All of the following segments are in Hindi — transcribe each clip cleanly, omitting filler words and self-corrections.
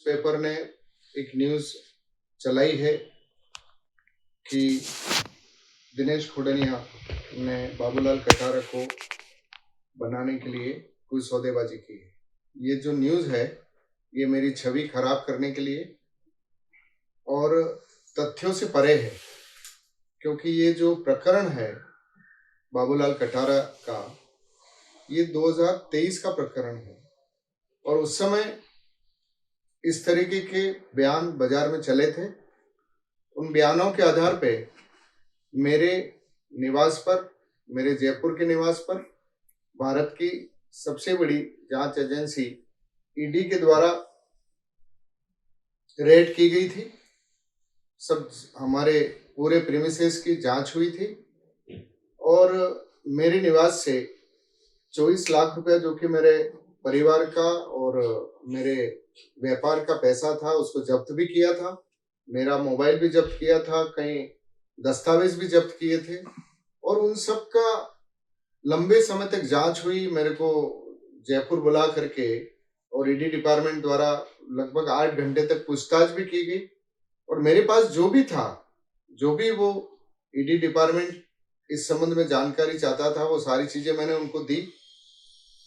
पेपर ने एक न्यूज़ चलाई है कि दिनेश खुडनिया ने बाबूलाल कटारा को बनाने के लिए कोई सौदेबाजी की है। ये जो न्यूज़ है ये मेरी छवि खराब करने के लिए और तथ्यों से परे है, क्योंकि ये जो प्रकरण है बाबूलाल कटारा का, ये 2023 का प्रकरण है और उस समय इस तरीके के बयान बाजार में चले थे। उन बयानों के आधार पे मेरे निवास पर, मेरे जयपुर के निवास पर भारत की सबसे बड़ी जांच एजेंसी ईडी के द्वारा रेड की गई थी। सब हमारे पूरे प्रीमिसेस की जांच हुई थी और मेरे निवास से 24 लाख रुपया, जो कि मेरे परिवार का और मेरे व्यापार का पैसा था, उसको जब्त भी किया था। मेरा मोबाइल भी जब्त किया था, कई दस्तावेज भी जब्त किए थे और उन सब का लंबे समय तक जांच हुई। मेरे को जयपुर बुला करके और ईडी डिपार्टमेंट द्वारा लगभग 8 घंटे तक पूछताछ भी की गई और मेरे पास जो भी था, जो भी वो ईडी डिपार्टमेंट इस संबंध में जानकारी चाहता था, वो सारी चीजें मैंने उनको दी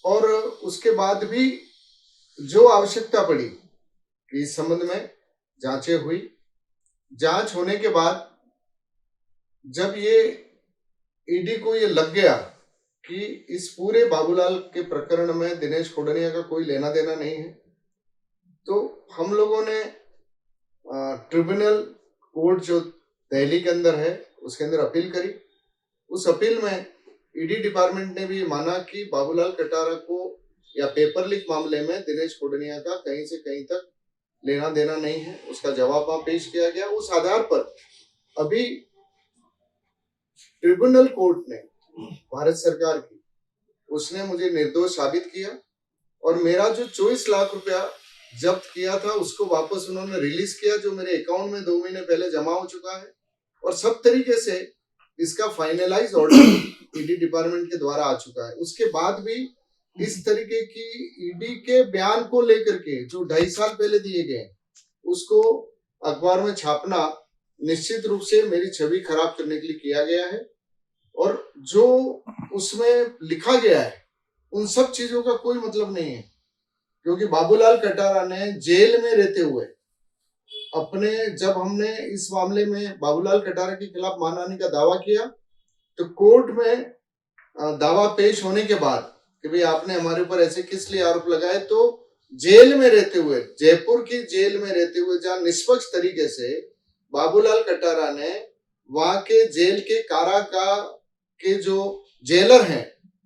और उसके बाद भी जो आवश्यकता पड़ी कि इस संबंध में जांचें हुई। जांच होने के बाद जब ये ईडी को ये लग गया कि इस पूरे बाबूलाल के प्रकरण में दिनेश खुडनिया का कोई लेना देना नहीं है, तो हम लोगों ने ट्रिब्यूनल कोर्ट जो दिल्ली के अंदर है उसके अंदर अपील करी। उस अपील में ईडी डिपार्टमेंट ने भी माना कि बाबूलाल कटारा को या पेपर लीक मामले में दिनेश खुडनिया का कहीं से कहीं तक लेना देना नहीं है। उसका जवाब वहां पेश किया गया। उस आधार पर अभी ट्रिब्यूनल कोर्ट ने, भारत सरकार की, उसने मुझे निर्दोष साबित किया और मेरा जो 24 लाख रुपया जब्त किया था उसको वापस उन्होंने रिलीज किया, जो मेरे अकाउंट में 2 महीने पहले जमा हो चुका है और सब तरीके से इसका फाइनलाइज ऑर्डर ईडी डिपार्टमेंट के द्वारा आ चुका है। उसके बाद भी इस तरीके की ईडी के बयान को लेकर के जो 2.5 साल पहले दिए गए, उसको अखबार में छापना निश्चित रूप से मेरी छवि खराब करने के लिए किया गया है और जो उसमें लिखा गया है उन सब चीजों का कोई मतलब नहीं है, क्योंकि बाबूलाल कटारा ने जेल में रहते हुए अपने, जब हमने इस मामले में बाबूलाल कटारा के खिलाफ मानहानि का दावा किया तो कोर्ट में दावा पेश होने के बाद कि भाई आपने हमारे ऊपर ऐसे किस लिए आरोप लगाए, तो जेल में रहते हुए, जयपुर की जेल में रहते हुए, जहां निष्पक्ष तरीके से बाबूलाल कटारा ने वहां के जेल के कारा के जो जेलर हैं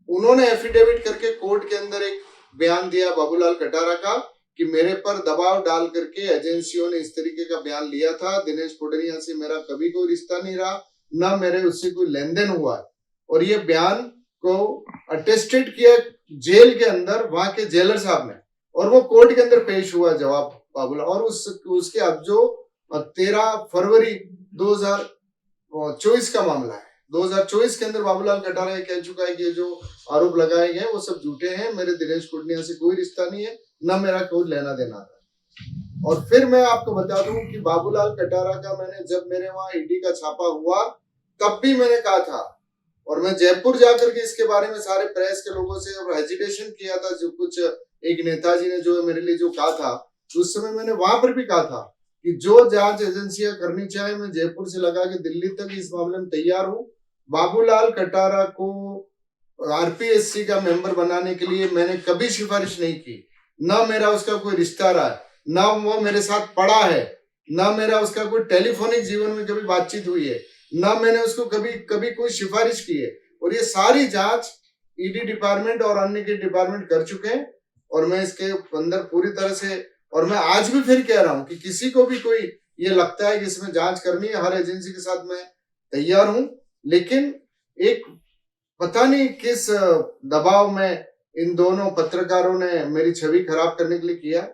उन्होंने एफिडेविट करके कोर्ट के अंदर एक बयान दिया बाबूलाल कटारा का कि मेरे पर दबाव डाल करके एजेंसियों ने इस तरीके का बयान लिया था। दिनेश खुडनिया से मेरा कभी कोई रिश्ता नहीं रहा, ना मेरे उससे कोई लेन देन हुआ और ये बयान को अटेस्टेड किया जेल के अंदर वहां के जेलर साहब ने और वो कोर्ट के अंदर पेश हुआ जवाब बाबूलाल। और उसके अब जो 13 फरवरी 2024 का मामला है, 2024 के अंदर बाबूलाल कटारा ये कह चुका है कि जो आरोप लगाए गए वो सब झूठे हैं, मेरे दिनेश खुडनिया से कोई रिश्ता नहीं है, ना मेरा कोई लेना देना था। और फिर मैं आपको बता दूं कि बाबूलाल कटारा का मैंने, जब मेरे वहां ईडी का छापा हुआ तब भी मैंने कहा था और मैं जयपुर जाकर के इसके बारे में सारे प्रेस के लोगों से और हेजिटेशन किया था, जो कुछ एक नेताजी ने जो मेरे लिए जो कहा था, उस समय मैंने वहां पर भी कहा था कि जो जांच एजेंसियां करनी चाहे मैं जयपुर से लगा के दिल्ली तक इस मामले में तैयार हूं। बाबूलाल कटारा को आरपीएससी का मेंबर बनाने के लिए मैंने कभी सिफारिश नहीं की, ना मेरा उसका कोई रिश्ता रहा, ना वो मेरे साथ पढ़ा है, ना मेरा उसका कोई टेलीफोनिक जीवन में कभी बातचीत हुई है, ना मैंने उसको कभी कोई सिफारिश की है। और ये सारी जांच ईडी डिपार्टमेंट और अन्य के डिपार्टमेंट कर चुके हैं और मैं इसके अंदर पूरी तरह से, और मैं आज भी फिर कह रहा हूं कि किसी को भी कोई ये लगता है कि इसमें जांच करनी है, हर एजेंसी के साथ मैं तैयार हूं, लेकिन एक पता नहीं किस दबाव में इन दोनों पत्रकारों ने मेरी छवि खराब करने के लिए किया।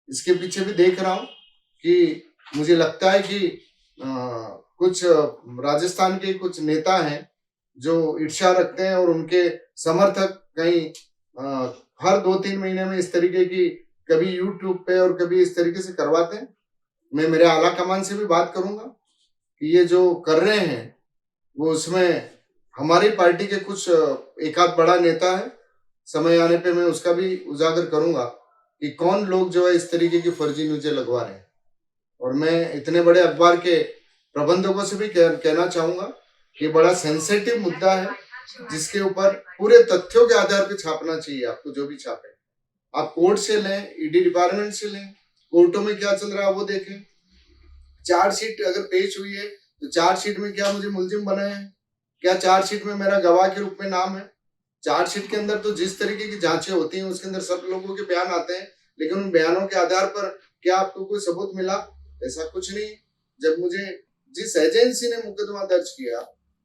इसके पीछे भी देख रहा हूं कि मुझे लगता है कि कुछ राजस्थान के कुछ नेता हैं जो ईर्ष्या रखते हैं और उनके समर्थक कहीं हर 2-3 महीने में इस तरीके की कभी यूट्यूब पे और कभी इस तरीके से करवाते हैं। मैं मेरे आला कमान से भी बात करूंगा कि ये जो कर रहे हैं वो उसमें हमारी पार्टी के कुछ एक आध बड़ा नेता है, समय आने पे मैं उसका भी उजागर करूंगा कि कौन लोग जो है इस तरीके की फर्जी न्यूज़ें लगवा रहे हैं। और मैं इतने बड़े अखबार के प्रबंधकों से भी कहना चाहूंगा कि बड़ा सेंसिटिव मुद्दा है जिसके ऊपर पूरे तथ्यों के आधार पर छापना चाहिए। आपको जो भी छापे आप कोर्ट से लें, ईडी डिपार्टमेंट से लें, कोर्टों में क्या चल रहा है वो देखें। चार्जशीट अगर पेश हुई है तो चार्जशीट में क्या मुझे मुलजिम बनाया है, क्या चार्जशीट में मेरा गवाह के रूप में नाम है। चार्जशीट के अंदर तो जिस तरीके की जांचें होती हैं उसके अंदर सब लोगों के बयान आते हैं, लेकिन उन बयानों के आधार पर क्या आपको कोई सबूत मिला? ऐसा कुछ नहीं। जब मुझे जिस एजेंसी ने मुकदमा दर्ज किया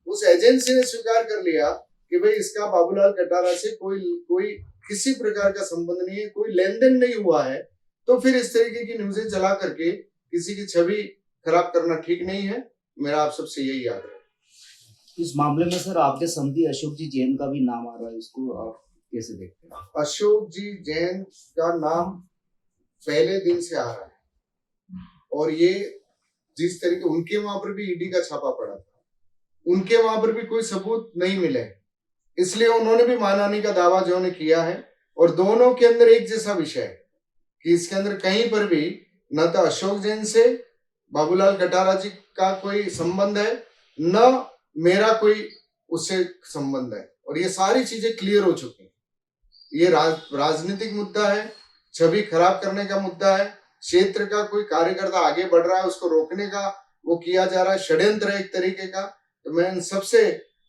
उस एजेंसी ने स्वीकार कर लिया कि भाई इसका बाबूलाल कटारा से कोई किसी प्रकार का संबंध नहीं है, कोई लेन देन नहीं हुआ है, तो फिर इस तरीके की न्यूज़ें चला करके किसी की छवि खराब करना ठीक नहीं है। मेरा आप सबसे यही आग्रह है। इस मामले में सर आपके समधी अशोक जी जैन का भी नाम आ रहा है, इसको आप कैसे देखते हैं? अशोक जी जैन का नाम पहले दिन से आ रहा है और ये जिस तरीके उनके वहां पर भी ईडी का छापा पड़ा था, उनके वहां पर भी कोई सबूत नहीं मिले, इसलिए उन्होंने भी मानहानि का दावा जो ने किया है। और दोनों के अंदर एक जैसा विषय है कि इसके अंदर कहीं पर भी न तो अशोक जैन से बाबूलाल कटारा जी का कोई संबंध है, न मेरा कोई उससे संबंध है। और ये सारी चीजें क्लियर हो चुकी हैं। ये राजनीतिक मुद्दा है, छवि खराब करने का मुद्दा है, क्षेत्र का कोई कार्यकर्ता आगे बढ़ रहा है उसको रोकने का वो किया जा रहा है, षड्यंत्र है एक तरीके का। तो मैं इन सबसे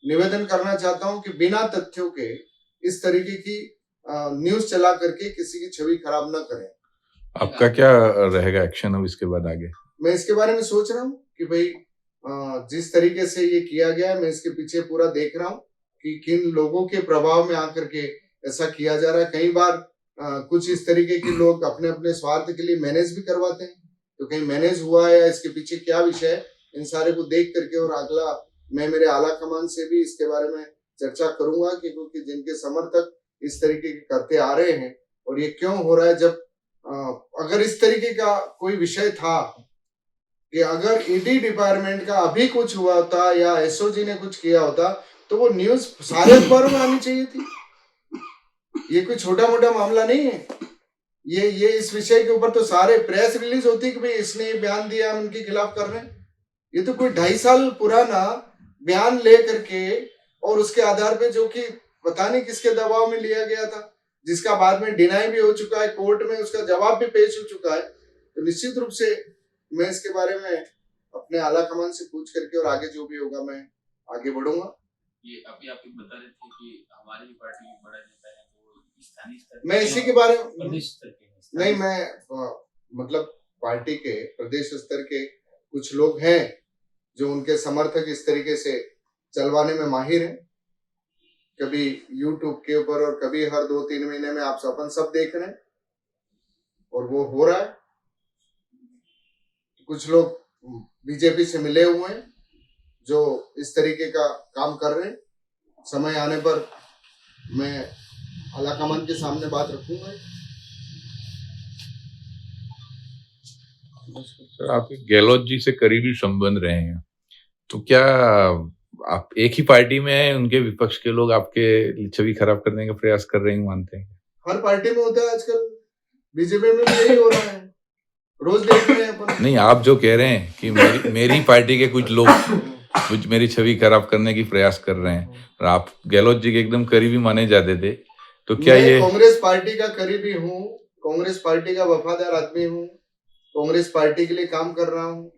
निवेदन करना चाहता हूं कि बिना तथ्यों के इस तरीके की न्यूज चला करके किसी की छवि खराब ना करें। आपका क्या रहेगा एक्शन अब इसके बाद आगे? मैं इसके बारे में सोच रहा हूँ कि भाई जिस तरीके से ये किया गया है मैं इसके पीछे पूरा देख रहा हूँ कि किन लोगों के प्रभाव में आकर के ऐसा किया जा रहा है। कई बार कुछ इस तरीके के लोग अपने अपने स्वार्थ के लिए मैनेज भी करवाते हैं, तो कहीं मैनेज हुआ है या इसके पीछे क्या विषय है, इन सारे को देख करके और अगला मैं मेरे आला कमान से भी इसके बारे में चर्चा करूंगा कि क्योंकि जिनके समर्थक इस तरीके के करते आ रहे हैं और ये क्यों हो रहा है। जब अगर इस तरीके का कोई विषय था कि अगर ईडी डिपार्टमेंट का अभी कुछ हुआ होता या एसओजी ने कुछ किया होता तो वो न्यूज सारे अखबारों में आनी चाहिए थी। ये कोई छोटा मोटा मामला नहीं है। ये इस विषय के ऊपर तो सारे प्रेस रिलीज होती कि भाई इसने बयान दिया हम उनके खिलाफ कर रहे हैं। ये तो कोई 2.5 साल पुराना बयान ले करके और उसके आधार पे जो कि पता नहीं किसके दबाव में लिया गया था, जिसका बाद में डिनाई भी हो चुका है, कोर्ट में उसका जवाब भी पेश हो चुका है। तो निश्चित रूप से मैं इसके बारे में अपने आला कमान से पूछ करके और आगे जो भी होगा मैं आगे बढ़ूंगा। ये अभी आप बता रहे थे कि हमारी पार्टी में बड़ा नेता है वो स्थानीय स्तर मैं इसी के बारे में प्रदेश स्तर के नहीं, मैं मतलब पार्टी के प्रदेश स्तर के कुछ लोग हैं जो उनके समर्थक इस तरीके से चलवाने में माहिर हैं, कभी यूट्यूब के ऊपर और कभी हर 2-3 महीने में आप अपन सब देख रहे हैं और वो हो रहा है। कुछ लोग बीजेपी से मिले हुए हैं जो इस तरीके का काम कर रहे हैं। समय आने पर मैं आला कमान के सामने बात रखूंगा। सर आप गहलोत जी से करीबी संबंध रहे हैं, तो क्या आप एक ही पार्टी में हैं, उनके विपक्ष के लोग आपके छवि खराब करने का प्रयास कर रहे हैं मानते हैं? हर पार्टी में होता है आजकल, बीजेपी में भी यही हो रहा है, रोज देख रहे हैं अपन। नहीं, आप जो कह रहे हैं कि मेरी पार्टी के कुछ लोग कुछ मेरी छवि खराब करने की प्रयास कर रहे हैं और आप गहलोत जी के एकदम करीबी माने जाते थे, तो क्या ये कांग्रेस पार्टी का करीबी हूँ, कांग्रेस पार्टी का वफादार आदमी हूँ, कांग्रेस पार्टी के लिए काम कर रहा हूँ।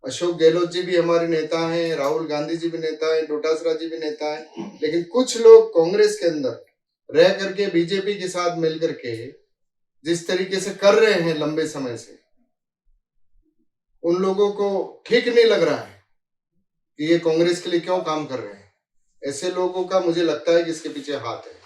अशोक गहलोत जी भी हमारे नेता हैं, राहुल गांधी जी भी नेता हैं, डोटासरा जी भी नेता हैं, लेकिन कुछ लोग कांग्रेस के अंदर रह करके बीजेपी के साथ मिल करके जिस तरीके से कर रहे हैं लंबे समय से, उन लोगों को ठीक नहीं लग रहा है कि ये कांग्रेस के लिए क्यों काम कर रहे हैं। ऐसे लोगों का मुझे लगता है कि इसके पीछे हाथ है।